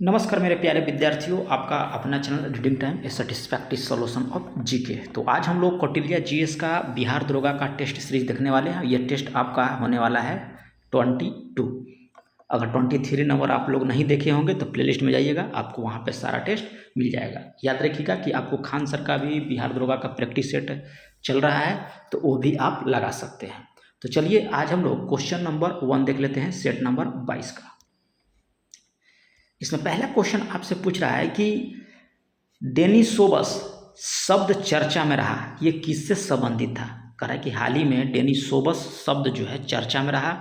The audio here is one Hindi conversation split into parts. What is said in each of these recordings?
नमस्कार मेरे प्यारे विद्यार्थियों, आपका अपना channel reading time A satisfactory solution of GK. तो आज हम लोग कौटिल्य जीएस का बिहार दरोगा का टेस्ट सीरीज देखने वाले हैं। ये टेस्ट आपका होने वाला है 22। अगर 23 नंबर आप लोग नहीं देखे होंगे तो प्लेलिस्ट में जाइएगा, आपको वहाँ पे सारा टेस्ट मिल जाएगा। याद रखिएगा कि आपको खान सर का भी बिहार दरोगा का प्रैक्टिस सेट चल रहा है, तो वो भी आप लगा सकते हैं। तो चलिए आज हम लोग क्वेश्चन नंबर 1 देख लेते हैं, सेट नंबर 22 का। इसमें पहला क्वेश्चन आपसे पूछ रहा है कि डेनिसोबस शब्द चर्चा में रहा, ये किससे संबंधित था। कह रहा है कि हाल ही में डेनिसोबस शब्द जो है चर्चा में रहा,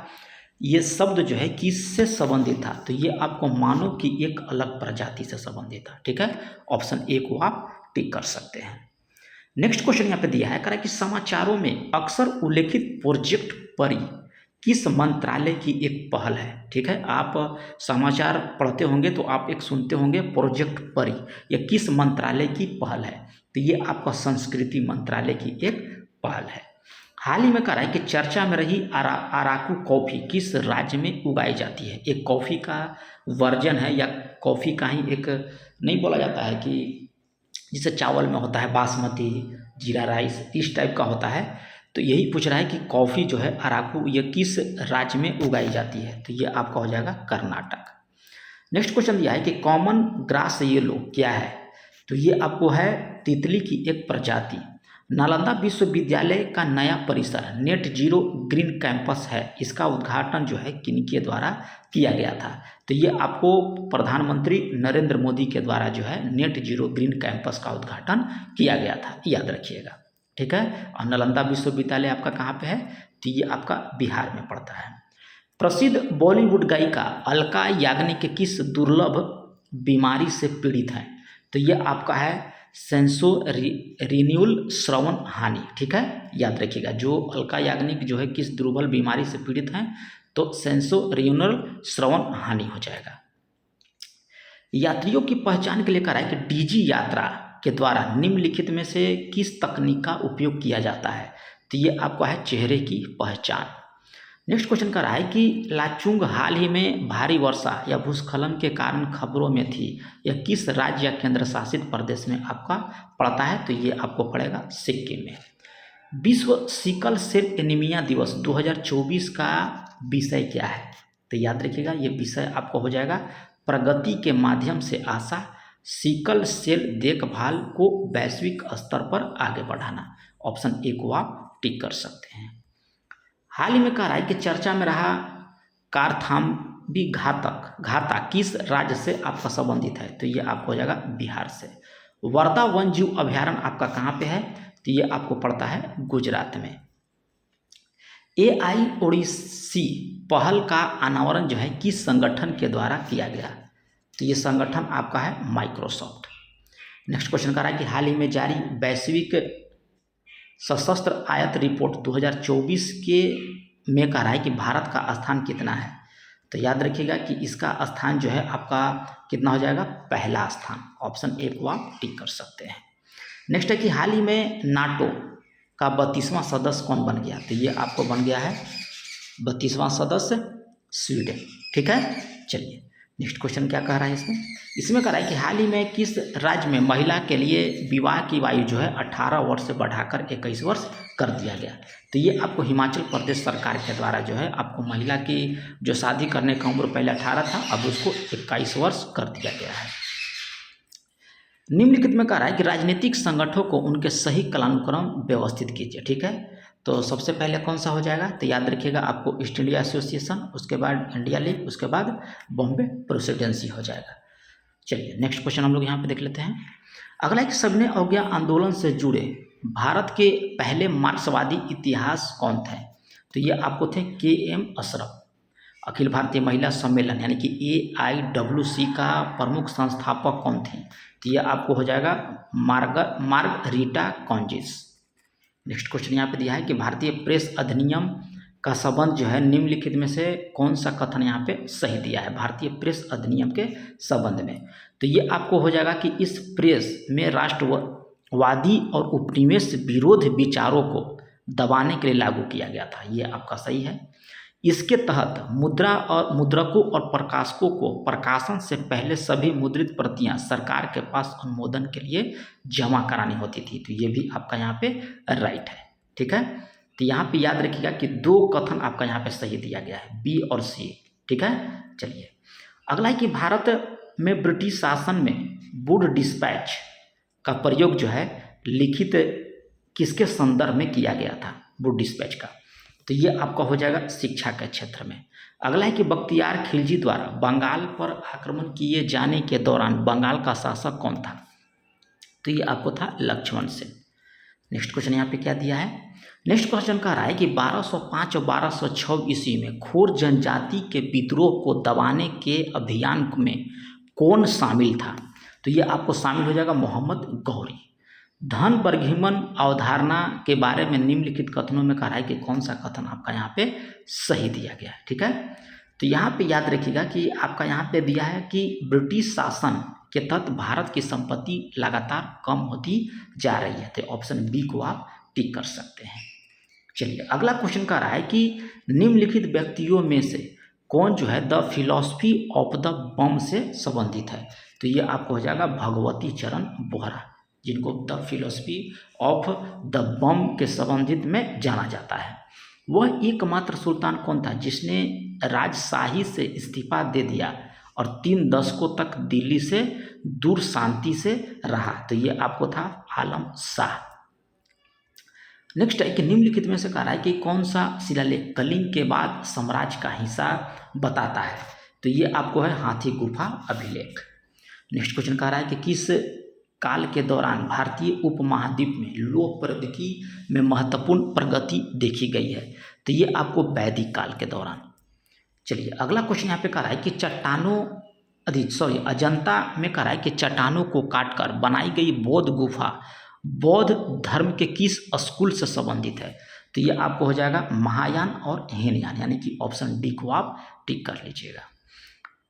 ये शब्द जो है किससे संबंधित था। तो ये आपको मानव की एक अलग प्रजाति से संबंधित था। ठीक है, ऑप्शन ए को आप टिक कर सकते हैं। नेक्स्ट क्वेश्चन यहाँ पे दिया है, कह रहा है कि समाचारों में अक्सर उल्लेखित प्रोजेक्ट परी किस मंत्रालय की एक पहल है। ठीक है, आप समाचार पढ़ते होंगे तो आप एक सुनते होंगे प्रोजेक्ट परी, यह किस मंत्रालय की पहल है। तो ये आपका संस्कृति मंत्रालय की एक पहल है। हाल ही में कह रहा है कि चर्चा में रही अराकू कॉफ़ी किस राज्य में उगाई जाती है। एक कॉफ़ी का वर्जन है या कॉफ़ी का ही एक, नहीं बोला जाता है कि जिसे चावल में होता है बासमती, जीरा राइस, इस टाइप का होता है। तो यही पूछ रहा है कि कॉफ़ी जो है अराकू, ये किस राज्य में उगाई जाती है। तो ये आपका हो जाएगा कर्नाटक। नेक्स्ट क्वेश्चन दिया है कि कॉमन ग्रास येलो क्या है। तो ये आपको है तितली की एक प्रजाति। नालंदा विश्वविद्यालय का नया परिसर नेट जीरो ग्रीन कैंपस है, इसका उद्घाटन जो है किनके द्वारा किया गया था। तो ये आपको प्रधानमंत्री नरेंद्र मोदी के द्वारा जो है नेट जीरो ग्रीन कैंपस का उद्घाटन किया गया था, याद रखिएगा। ठीक है, और नालंदा विश्वविद्यालय आपका कहाँ पे है, तो ये आपका बिहार में पड़ता है। प्रसिद्ध बॉलीवुड गायिका अलका याग्निक किस दुर्लभ बीमारी से पीड़ित हैं। तो ये आपका है सेंसोरिन्यूल श्रवण हानि। ठीक है, याद रखिएगा, जो अलका याग्निक जो है किस दुर्बल बीमारी से पीड़ित हैं, तो सेंसोरिन्यूल श्रवण हानि हो जाएगा। यात्रियों की पहचान के लिए कह रहा है कि डीजी यात्रा के द्वारा निम्नलिखित में से किस तकनीक का उपयोग किया जाता है। तो ये आपका है चेहरे की पहचान। नेक्स्ट क्वेश्चन कर रहा है कि लाचुंग हाल ही में भारी वर्षा या भूस्खलन के कारण खबरों में थी, यह किस राज्य या केंद्र शासित प्रदेश में आपका पड़ता है। तो ये आपको पड़ेगा सिक्किम में। विश्व सिकल सेल एनीमिया दिवस 2024 का विषय क्या है। तो याद रखिएगा, ये विषय आपको हो जाएगा प्रगति के माध्यम से आशा, सिकल सेल देखभाल को वैश्विक स्तर पर आगे बढ़ाना। ऑप्शन ए को आप टिक कर सकते हैं। हाल ही में कह रहा है कि चर्चा में रहा कारथाम्बी घाता किस राज्य से आपका संबंधित है। तो ये आपको हो जाएगा बिहार से। वर्धा वन जीव अभ्यारण्य आपका कहाँ पे है, तो ये आपको पड़ता है गुजरात में। AI ओडिसी पहल का अनावरण जो है किस संगठन के द्वारा किया गया। तो ये संगठन आपका है माइक्रोसॉफ्ट। नेक्स्ट क्वेश्चन कर रहा है कि हाल ही में जारी वैश्विक सशस्त्र आयात रिपोर्ट 2024 के में कह रहा है कि भारत का स्थान कितना है। तो याद रखिएगा कि इसका स्थान जो है आपका कितना हो जाएगा, पहला स्थान। ऑप्शन ए को आप टिक कर सकते हैं। नेक्स्ट है कि हाल ही में नाटो का 32वां सदस्य कौन बन गया। तो ये आपको बन गया है 32वां सदस्य स्वीडन। ठीक है, चलिए नेक्स्ट क्वेश्चन क्या कह रहा है इसमें कह रहा है कि हाल ही में किस राज्य में महिला के लिए विवाह की आयु जो है 18 वर्ष से बढ़ाकर 21 वर्ष कर दिया गया। तो ये आपको हिमाचल प्रदेश सरकार के द्वारा जो है आपको महिला की जो शादी करने का उम्र पहले 18 था, अब उसको 21 वर्ष कर दिया गया है। निम्नलिखित में कह रहा है कि राजनीतिक संगठनों को उनके सही कालानुक्रम व्यवस्थित कीजिए। ठीक है, तो सबसे पहले कौन सा हो जाएगा, तो याद रखिएगा आपको ईस्ट इंडिया एसोसिएशन, उसके बाद इंडिया लीग, उसके बाद बॉम्बे प्रेसिडेंसी हो जाएगा। चलिए नेक्स्ट क्वेश्चन हम लोग यहाँ पे देख लेते हैं। अगला एक सबने अवज्ञा आंदोलन से जुड़े भारत के पहले मार्क्सवादी इतिहास कौन थे। तो ये आपको थे KM अशरफ। अखिल भारतीय महिला सम्मेलन यानी कि AIWC का प्रमुख संस्थापक कौन थे। तो ये आपको हो जाएगा मार्गरीटा कॉन्जिस। नेक्स्ट क्वेश्चन यहाँ पे दिया है कि भारतीय प्रेस अधिनियम का संबंध जो है निम्नलिखित में से कौन सा कथन यहाँ पे सही दिया है भारतीय प्रेस अधिनियम के संबंध में। तो ये आपको हो जाएगा कि इस प्रेस में राष्ट्रवादी और उपनिवेश विरोध विचारों को दबाने के लिए लागू किया गया था। ये आपका सही है। इसके तहत मुद्रा और मुद्रकों और प्रकाशकों को प्रकाशन से पहले सभी मुद्रित प्रतियां सरकार के पास अनुमोदन के लिए जमा करानी होती थी। तो ये भी आपका यहाँ पे राइट है। ठीक है, तो यहाँ पे याद रखिएगा कि दो कथन आपका यहाँ पे सही दिया गया है, बी और सी। ठीक है, चलिए अगला है कि भारत में ब्रिटिश शासन में वुड डिस्पैच का प्रयोग जो है लिखित किसके संदर्भ में किया गया था, वुड डिस्पैच का। तो ये आपका हो जाएगा शिक्षा के क्षेत्र में। अगला है कि बख्तियार खिलजी द्वारा बंगाल पर आक्रमण किए जाने के दौरान बंगाल का शासक कौन था। तो ये आपको था लक्ष्मण सेन। नेक्स्ट क्वेश्चन यहाँ पे क्या दिया है, नेक्स्ट क्वेश्चन कह रहा है कि 1205 और 1206 ईस्वी में खोर जनजाति के विद्रोह को दबाने के अभियान में कौन शामिल था। तो ये आपको शामिल हो जाएगा मोहम्मद गौरी। धन बर्गिमन अवधारणा के बारे में निम्नलिखित कथनों में कह रहा है कि कौन सा कथन आपका यहाँ पे सही दिया गया है। ठीक है, तो यहाँ पे याद रखिएगा कि आपका यहाँ पे दिया है कि ब्रिटिश शासन के तहत भारत की संपत्ति लगातार कम होती जा रही है। तो ऑप्शन बी को आप टिक कर सकते हैं। चलिए अगला क्वेश्चन कह रहा है कि निम्नलिखित व्यक्तियों में से कौन जो है द फिलॉसफी ऑफ द बम से संबंधित है। तो ये आपको हो जाएगा भगवती चरण बोहरा, जिनको द फिलॉसफी ऑफ द बम के संबंधित में जाना जाता है। वह एकमात्र सुल्तान कौन था जिसने राजशाही से इस्तीफा दे दिया और 3 दशकों तक दिल्ली से दूर शांति से रहा। तो ये आपको था आलम शाह। नेक्स्ट है कि निम्नलिखित में से कह रहा है कि कौन सा शिलालेख कलिंग के बाद साम्राज्य का हिस्सा बताता है। तो ये आपको है हाथी गुफा अभिलेख। नेक्स्ट क्वेश्चन कह रहा है कि किस काल के दौरान भारतीय उपमहाद्वीप में लोक प्रौद्योगिकी में महत्वपूर्ण प्रगति देखी गई है। तो ये आपको वैदिक काल के दौरान। चलिए अगला क्वेश्चन यहाँ पे कह रहा है कि अजंता में कह रहा है कि चट्टानों को काटकर बनाई गई बौद्ध गुफा बौद्ध धर्म के किस स्कूल से संबंधित है। तो ये आपको हो जाएगा महायान और हीनयान, यानी कि ऑप्शन डी को आप टिक कर लीजिएगा।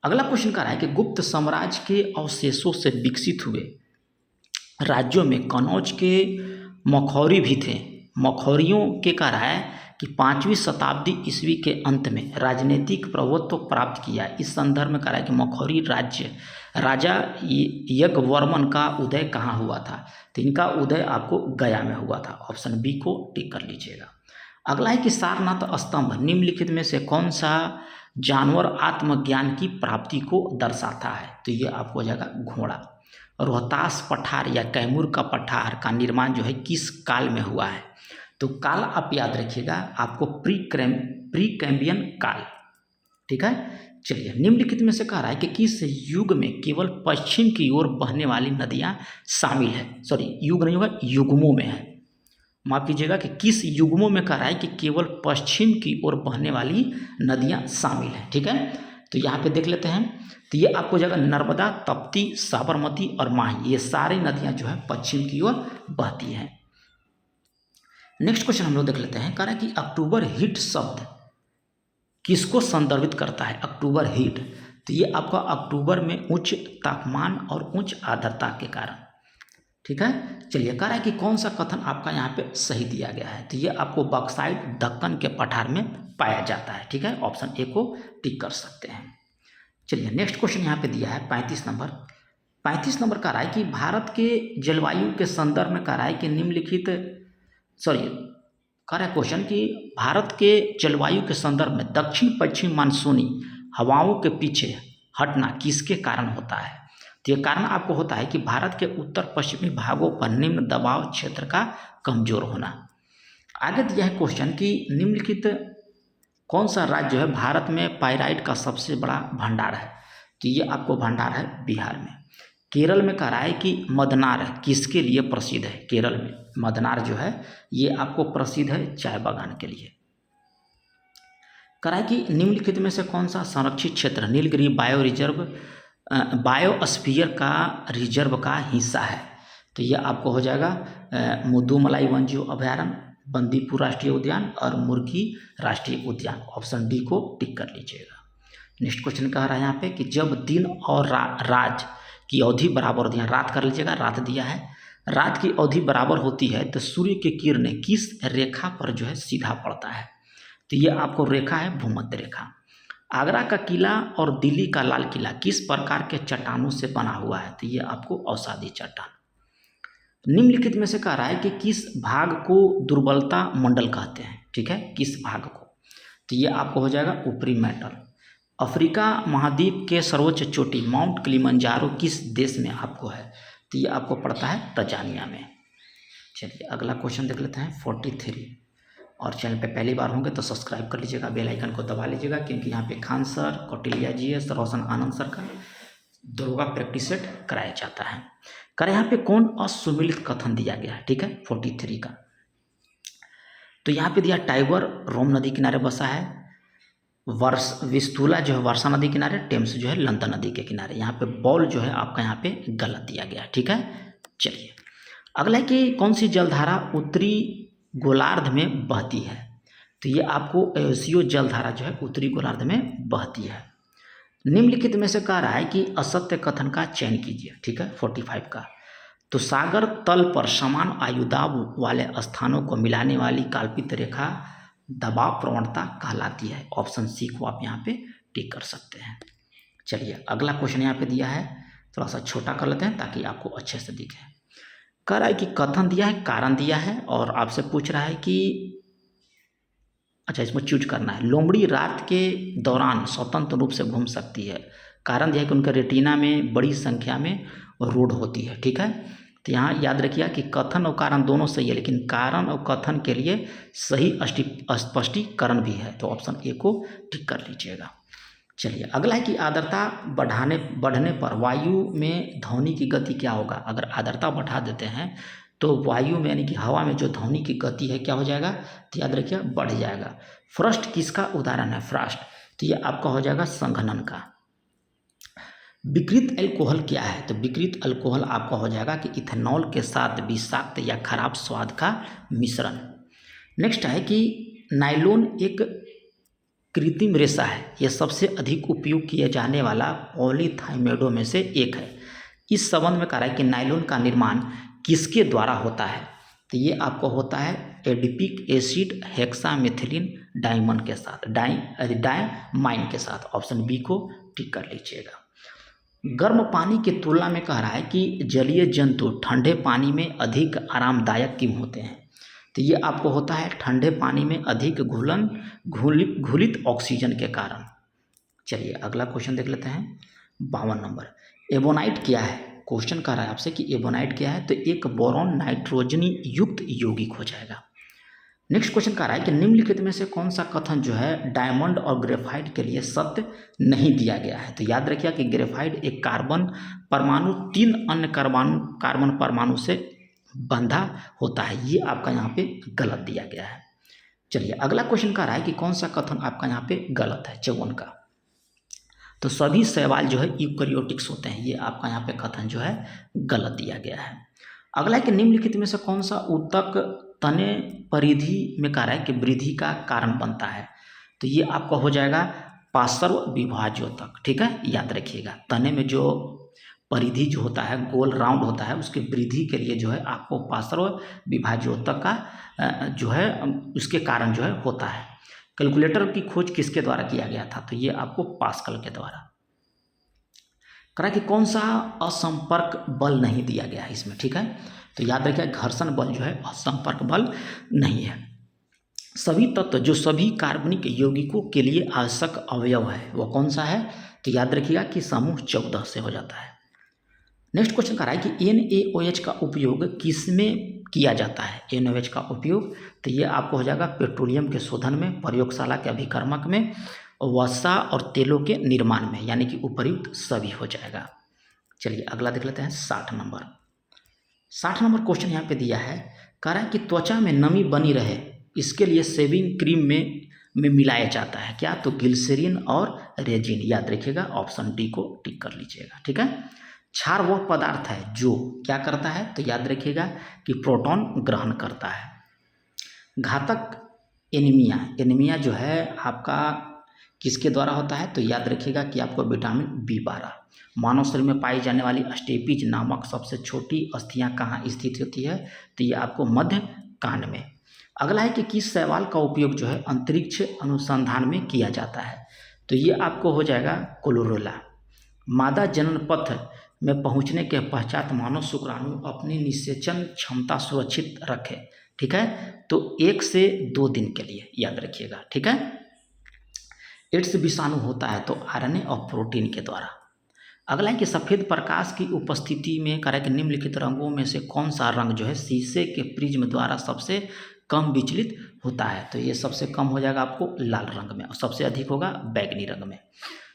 अगला क्वेश्चन कह रहा है कि गुप्त साम्राज्य के अवशेषों से विकसित हुए राज्यों में कनौज के मखौरी भी थे। मखौरियों के कह रहा है कि 5वीं शताब्दी ईस्वी के अंत में राजनीतिक प्रभुत्व प्राप्त किया। इस संदर्भ में कह रहा है कि मखौरी राजा यज्ञवर्मन का उदय कहाँ हुआ था। तो इनका उदय आपको गया में हुआ था। ऑप्शन बी को टिक कर लीजिएगा। अगला है कि सारनाथ स्तंभ निम्नलिखित में से कौन सा जानवर आत्मज्ञान की प्राप्ति को दर्शाता है। तो ये आपको हो जाएगा घोड़ा। रोहतास पठार या कैमूर का पठार का निर्माण जो है किस काल में हुआ है। तो काल आप याद रखिएगा, आपको प्री कैम्बियन काल। ठीक है, चलिए निम्नलिखित में से कह रहा है कि किस युग में केवल पश्चिम की ओर बहने वाली नदियां शामिल है। युग नहीं होगा, युग्मों में है, माफ कीजिएगा कि किस युग्मों में कह रहा है कि केवल पश्चिम की ओर बहने वाली नदियां शामिल हैं। ठीक है, तो यहाँ पे देख लेते हैं। तो ये आपको जगह नर्मदा, तप्ती, साबरमती और माही, ये सारी नदियां जो है पश्चिम की ओर बहती हैं। नेक्स्ट क्वेश्चन हम लोग देख लेते हैं। कह रहा है कि अक्टूबर हीट शब्द किसको संदर्भित करता है। अक्टूबर हीट, तो ये आपका अक्टूबर में उच्च तापमान और उच्च आर्द्रता के कारण। ठीक है, चलिए कह रहा है कि कौन सा कथन आपका यहाँ पे सही दिया गया है। तो ये आपको बॉक्साइट दक्कन के पठार में पाया जाता है। ठीक है, ऑप्शन ए को टिक कर सकते हैं। चलिए नेक्स्ट क्वेश्चन यहाँ पे दिया है 35 नंबर। 35 नंबर कह रहा है कि भारत के जलवायु के संदर्भ में कह रहा है कि निम्नलिखित कह रहा है क्वेश्चन कि भारत के जलवायु के संदर्भ में दक्षिण पश्चिम मानसूनी हवाओं के पीछे हटना किसके कारण होता है। तो ये कारण आपको होता है कि भारत के उत्तर पश्चिमी भागों पर निम्न दबाव क्षेत्र का कमजोर होना। आगे दिया है क्वेश्चन कि निम्नलिखित कौन सा राज्य है भारत में पाइराइट का सबसे बड़ा भंडार है। तो ये आपको भंडार है बिहार में। केरल में कह रहा है कि मदनार किसके लिए प्रसिद्ध है। केरल में मदनार जो है ये आपको प्रसिद्ध है चाय बागान के लिए। कह रहा है कि निम्नलिखित में से कौन सा संरक्षित क्षेत्र नीलगिरी बायोस्फीयर का रिजर्व का हिस्सा है। तो ये आपको हो जाएगा मुदुमलाई वन्यजीव अभयारण्य, बंदीपुर राष्ट्रीय उद्यान और मुर्गी राष्ट्रीय उद्यान। ऑप्शन डी को टिक कर लीजिएगा। नेक्स्ट क्वेश्चन कह रहा है यहाँ पे कि जब दिन और रात की अवधि बराबर होती है, रात कर लीजिएगा, रात दिया है, रात की अवधि बराबर होती है तो सूर्य की किरणें किस रेखा पर जो है सीधा पड़ता है। तो ये आपको रेखा है भूमध्य रेखा। आगरा का किला और दिल्ली का लाल किला किस प्रकार के चट्टानों से बना हुआ है? तो ये आपको अवसादी चट्टान। निम्नलिखित में से कह रहा है कि किस भाग को दुर्बलता मंडल कहते हैं? ठीक है, किस भाग को? तो ये आपको हो जाएगा ऊपरी मेटल। अफ्रीका महाद्वीप के सर्वोच्च चोटी माउंट किलिमंजारो किस देश में आपको है? तो ये आपको पड़ता है तंजानिया में। चलिए अगला क्वेश्चन देख लेते हैं 43। और चैनल पे पहली बार होंगे तो सब्सक्राइब कर लीजिएगा, बेल आइकन को दबा लीजिएगा, क्योंकि यहाँ पे खान सर, कौटिल्या GS, रोशन आनंद सर का दरोगा प्रैक्टिस सेट कराया जाता है। कर यहाँ पे कौन असुमिलित कथन दिया गया है? ठीक है, 43 का। तो यहाँ पे दिया टाइगर रोम नदी किनारे बसा है, विस्तुला जो है वर्षा नदी किनारे, टेम्स जो है लंदन नदी के किनारे। यहाँ पे बॉल जो है आपका यहाँ पे गलत दिया गया है। ठीक है, चलिए अगला है कि कौन सी जलधारा उत्तरी गोलार्ध में बहती है? तो ये आपको एओसियो जलधारा जो है उत्तरी गोलार्ध में बहती है। निम्नलिखित में से कह रहा है कि असत्य कथन का चयन कीजिए। ठीक है, 45 का। तो सागर तल पर समान आयुदाब वाले स्थानों को मिलाने वाली काल्पित रेखा दबाव प्रवणता कहलाती है। ऑप्शन सी को आप यहाँ पे टिक कर सकते हैं। चलिए अगला क्वेश्चन यहाँ पे दिया है, थोड़ा सा छोटा कर लेते हैं ताकि आपको अच्छे से दिखे। कह रहा है कि कथन दिया है, कारण दिया है, और आपसे पूछ रहा है कि अच्छा इसमें चूज करना है। लोमड़ी रात के दौरान स्वतंत्र रूप से घूम सकती है। कारण यह है कि उनके रेटिना में बड़ी संख्या में रोड होती है। ठीक है, तो यहाँ याद रखिए कि कथन और कारण दोनों सही है, लेकिन कारण और कथन के लिए सही स्पष्टीकरण भी है। तो ऑप्शन ए को टिक कर लीजिएगा। चलिए अगला है कि आर्द्रता बढ़ने पर वायु में ध्वनि की गति क्या होगा? अगर आर्द्रता बढ़ा देते हैं तो वायु में यानी कि हवा में जो ध्वनि की गति है क्या हो जाएगा? तो याद रखिए बढ़ जाएगा। फ्रस्ट किसका उदाहरण है? फ्रस्ट, तो ये आपका हो जाएगा संघनन का। विकृत अल्कोहल क्या है? तो विकृत अल्कोहल आपका हो जाएगा कि इथेनॉल के साथ विषाक्त या खराब स्वाद का मिश्रण। नेक्स्ट है कि नायलॉन एक कृत्रिम रेशा है, यह सबसे अधिक उपयोग किए जाने वाला पॉलीथाइमेडो में से एक है। इस संबंध में कह रहा है कि नायलॉन का निर्माण किसके द्वारा होता है? तो ये आपको होता है एडिपिक एसिड हेक्सामेथिलीन डायमंड के साथ, डायमाइन के साथ। ऑप्शन बी को टिक कर लीजिएगा। गर्म पानी की तुलना में कह रहा है कि जलीय जंतु ठंडे पानी में अधिक आरामदायक क्यों होते हैं? तो ये आपको होता है ठंडे पानी में अधिक घुलित ऑक्सीजन के कारण। चलिए अगला क्वेश्चन देख लेते हैं 52 नंबर। एबोनाइट क्या है? क्वेश्चन कह रहा है आपसे कि एबोनाइट क्या है? तो एक बोरॉन नाइट्रोजनी युक्त यौगिक हो जाएगा। नेक्स्ट क्वेश्चन कह रहा है कि निम्नलिखित में से कौन सा कथन जो है डायमंड और ग्रेफाइट के लिए सत्य नहीं दिया गया है? तो याद रखिए कि ग्रेफाइट एक कार्बन परमाणु 3 अन्य कार्बन परमाणु से बंधा होता है। ये आपका यहाँ पे गलत दिया गया है। चलिए अगला क्वेश्चन कह रहा है कि कौन सा कथन आपका यहाँ पे गलत है? 54 का। तो सभी शैवाल जो है यूकैरियोटिक्स होते हैं। ये आपका यहाँ पे कथन जो है गलत दिया गया है। अगला है कि निम्नलिखित में से कौन सा ऊतक तने परिधि में कह रहा है कि वृद्धि का कारण बनता है? तो ये आपका हो जाएगा पार्श्व विभाज्योतक। ठीक है, याद रखिएगा तने में जो परिधि जो होता है गोल राउंड होता है, उसकी वृद्धि के लिए जो है आपको पार्श्व विभाज्योतक का जो है उसके कारण जो है होता है। कैलकुलेटर की खोज किसके द्वारा किया गया था? तो ये आपको पास्कल के द्वारा। करा कि कौन सा असंपर्क बल नहीं दिया गया है इसमें? ठीक है, तो याद रखिए घर्षण बल जो है असंपर्क बल नहीं है। सभी तत्व जो सभी कार्बनिक यौगिकों के लिए आवश्यक अवयव है वो कौन सा है? तो याद रखिएगा कि समूह 14 से हो जाता है। नेक्स्ट क्वेश्चन कह रहा है कि NaOH का उपयोग किसमें किया जाता है? NaOH का उपयोग तो ये आपको हो जाएगा पेट्रोलियम के शोधन में, प्रयोगशाला के अभिकर्मक में, वसा और तेलों के निर्माण में, यानी कि उपर्युक्त सभी हो जाएगा। चलिए अगला देख लेते हैं 60 नंबर। 60 नंबर क्वेश्चन यहाँ पे दिया है, कह रहा है कि त्वचा में नमी बनी रहे इसके लिए शेविंग क्रीम में मिलाया जाता है क्या? तो ग्लिसरीन और रेजिन। याद रखिएगा ऑप्शन डी को टिक कर लीजिएगा। ठीक है, क्षार वह पदार्थ है जो क्या करता है? तो याद रखिएगा कि प्रोटॉन ग्रहण करता है। घातक एनीमिया जो है आपका किसके द्वारा होता है? तो याद रखिएगा कि आपको विटामिन B12। मानव शरीर में पाई जाने वाली स्टेपीज नामक सबसे छोटी अस्थियां कहाँ स्थित होती है? तो ये आपको मध्य कान में। अगला है कि किस शैवाल का उपयोग जो है अंतरिक्ष अनुसंधान में किया जाता है, तो ये आपको हो जाएगा क्लोरेला। मादा जनन पथ में पहुंचने के पश्चात मानव शुक्राणु अपनी निषेचन क्षमता सुरक्षित रखे, ठीक है, तो 1 से 2 दिन के लिए याद रखिएगा, ठीक है। एड्स विषाणु होता है तो आरएनए और प्रोटीन के द्वारा। अगला है कि सफ़ेद प्रकाश की उपस्थिति में करें कि निम्नलिखित रंगों में से कौन सा रंग जो है शीशे के प्रिज्म द्वारा सबसे कम विचलित होता है, तो ये सबसे कम हो जाएगा आपको लाल रंग में और सबसे अधिक होगा बैगनी रंग में।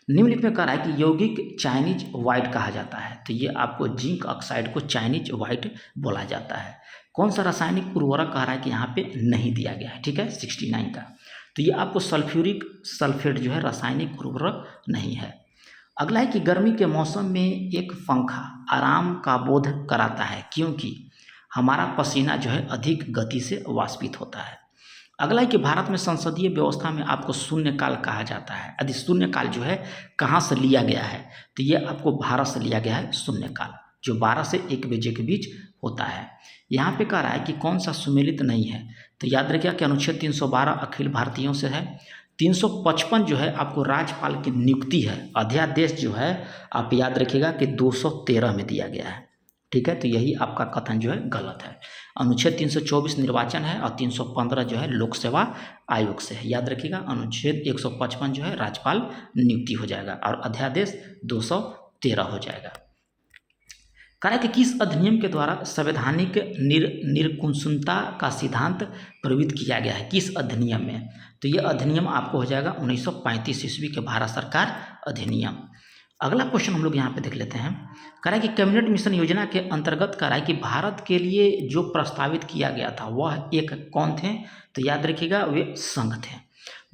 निम्नलिखित में कह रहा है कि यौगिक चाइनीज वाइट कहा जाता है, तो ये आपको जिंक ऑक्साइड को चाइनीज वाइट बोला जाता है। कौन सा रासायनिक उर्वरक कह रहा है कि यहाँ पे नहीं दिया गया है, ठीक है, 69 का, तो ये आपको सल्फ्यूरिक सल्फेट जो है रासायनिक उर्वरक नहीं है। अगला है कि गर्मी के मौसम में एक पंखा आराम का बोध कराता है क्योंकि हमारा पसीना जो है अधिक गति से वाष्पित होता है। अगला है कि भारत में संसदीय व्यवस्था में आपको शून्यकाल कहा जाता है। यदि शून्यकाल जो है कहाँ से लिया गया है, तो ये आपको भारत से लिया गया है शून्यकाल, जो 12 से 1 बजे के बीच होता है। यहाँ पे कह रहा है कि कौन सा सुमेलित नहीं है, तो याद रखिएगा कि अनुच्छेद 312 अखिल भारतीयों से है। 355 जो है आपको राज्यपाल की नियुक्ति है। अध्यादेश जो है आप याद रखिएगा कि 213 में दिया गया है, ठीक है, तो यही आपका कथन जो है गलत है। अनुच्छेद 324 निर्वाचन है और 315 जो है लोक सेवा आयोग से है, याद रखिएगा। अनुच्छेद 155 जो है राज्यपाल नियुक्ति हो जाएगा और अध्यादेश 213 हो जाएगा। कहा कि किस अधिनियम के द्वारा संवैधानिक निरकुशलता का सिद्धांत प्रवृत्त किया गया है, किस अधिनियम में, तो ये अधिनियम आपको हो जाएगा 1935 ईस्वी के भारत सरकार अधिनियम। अगला क्वेश्चन हम लोग यहाँ पे देख लेते हैं। कह रहा है कि कैबिनेट मिशन योजना के अंतर्गत कह रहा है कि भारत के लिए जो प्रस्तावित किया गया था वह एक कौन थे, तो याद रखिएगा वे संघ थे।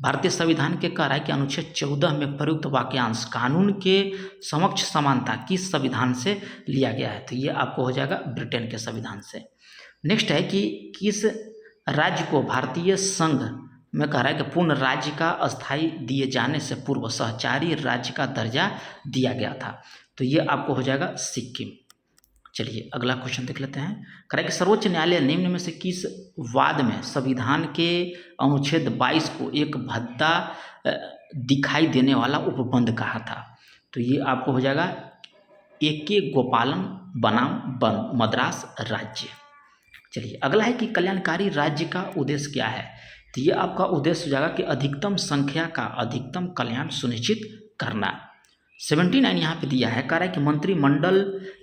भारतीय संविधान के कह रहा है कि अनुच्छेद 14 में प्रयुक्त वाक्यांश कानून के समक्ष समानता किस संविधान से लिया गया है, तो ये आपको हो जाएगा ब्रिटेन के संविधान से। नेक्स्ट है कि किस राज्य को भारतीय संघ में कह रहा है कि पूर्ण राज्य का अस्थायी दिए जाने से पूर्व सहचारी राज्य का दर्जा दिया गया था, तो ये आपको हो जाएगा सिक्किम। चलिए अगला क्वेश्चन देख लेते हैं। कह रहा है कि सर्वोच्च न्यायालय निम्न में से किस वाद में संविधान के अनुच्छेद 22 को एक भद्दा दिखाई देने वाला उपबंध कहा था, तो ये आपको हो जाएगा AK गोपालन बनाम मद्रास राज्य। चलिए अगला है कि कल्याणकारी राज्य का उद्देश्य क्या है, तो ये आपका उद्देश्य हो जाएगा कि अधिकतम संख्या का अधिकतम कल्याण सुनिश्चित करना। 79 यहाँ पे दिया है। कह रहा है कि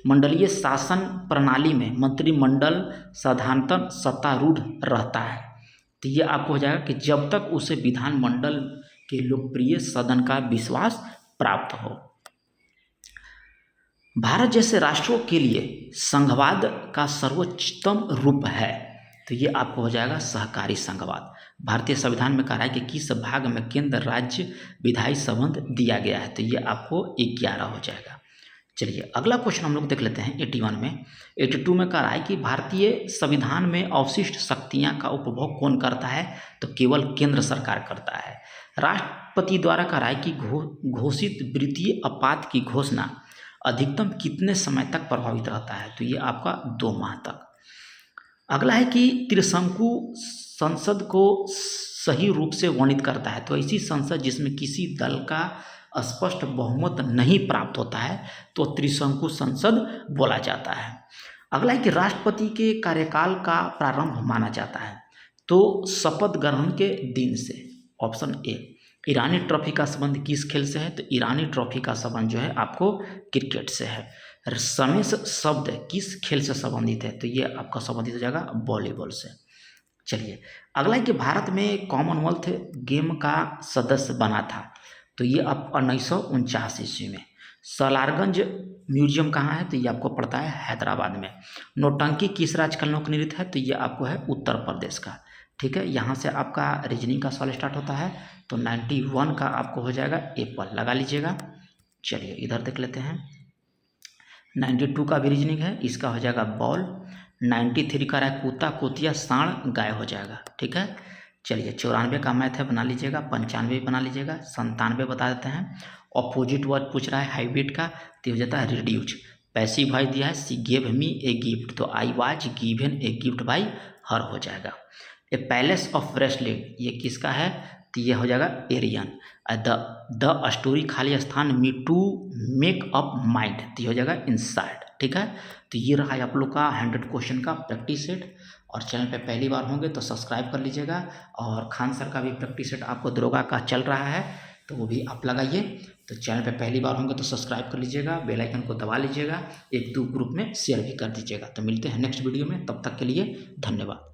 मंडलीय शासन प्रणाली में मंत्रिमंडल साधारणतः सत्तारूढ़ रहता है, तो ये आपको हो जाएगा कि जब तक उसे विधानमंडल के लोकप्रिय सदन का विश्वास प्राप्त हो। भारत जैसे राष्ट्रों के लिए संघवाद का सर्वोच्चतम रूप है, तो ये आपको हो जाएगा सहकारी संघवाद। भारतीय संविधान में कह रहा है कि किस भाग में केंद्र राज्य विधायी संबंध दिया गया है, तो ये आपको 11 हो जाएगा। चलिए अगला क्वेश्चन हम लोग देख लेते हैं 81 में। 82 में कह रहा है कि भारतीय संविधान में अवशिष्ट शक्तियां का उपभोग कौन करता है, तो केवल केंद्र सरकार करता है। राष्ट्रपति द्वारा कह रहा है कि घोषित वित्तीय आपात की घोषणा अधिकतम कितने समय तक प्रभावित रहता है, तो ये आपका 2 माह तक। अगला है कि त्रिशंकु संसद को सही रूप से वर्णित करता है, तो ऐसी संसद जिसमें किसी दल का स्पष्ट बहुमत नहीं प्राप्त होता है तो त्रिशंकु संसद बोला जाता है। अगला है कि राष्ट्रपति के कार्यकाल का प्रारंभ माना जाता है, तो शपथ ग्रहण के दिन से। Option A. ईरानी ट्रॉफी का संबंध किस खेल से है, तो ईरानी ट्रॉफी का संबंध जो है आपको क्रिकेट से है। रमेश शब्द किस खेल से संबंधित है, तो ये आपका संबंधित हो जाएगा वॉलीबॉल से। चलिए अगला है कि भारत में कॉमनवेल्थ गेम का सदस्य बना था, तो ये आप 1949 ईस्वी में। सलारगंज म्यूजियम कहाँ है, तो ये आपको पड़ता है हैदराबाद में। नौटंकी किस राज्य का लोक नृत्य है, तो ये आपको है उत्तर प्रदेश का। ठीक है, यहाँ से आपका रीजनिंग का सवाल स्टार्ट होता है, तो 91 का आपको हो जाएगा एप्पल, लगा लीजिएगा। चलिए इधर देख लेते हैं। 92 का भी रीजनिंग है, इसका हो जाएगा बॉल। 93 का रहा कुत्ता, कुतिया, सांड, गाय हो जाएगा। ठीक है, चलिए 94 का मैथ है, बना लीजिएगा। 95 बना लीजिएगा। 97 बता देते हैं। अपोजिट वर्ड पूछ रहा है हाइब्रिड का, तो हो जाता है रिड्यूस। पैसिव वॉइस दिया है सी गेव मी ए गिफ्ट, तो I was given a gift by her हो जाएगा। ए पैलेस ऑफ रेस्टलिंग ये किसका है, तो ये हो जाएगा एरियन। द स्टोरी खाली स्थान me to make up mind, तो ये हो जाएगा इनसाइड। ठीक है, तो ये रहा आप लोग का 100 क्वेश्चन का प्रैक्टिस सेट। और चैनल पे पहली बार होंगे तो सब्सक्राइब कर लीजिएगा। और खान सर का भी प्रैक्टिस सेट आपको दरोगा का चल रहा है, तो वो भी आप लगाइए। तो चैनल पे पहली बार होंगे तो सब्सक्राइब कर लीजिएगा, बेल आइकन को दबा लीजिएगा, 1-2 ग्रुप में शेयर भी कर दीजिएगा। तो मिलते हैं नेक्स्ट वीडियो में, तब तक के लिए धन्यवाद।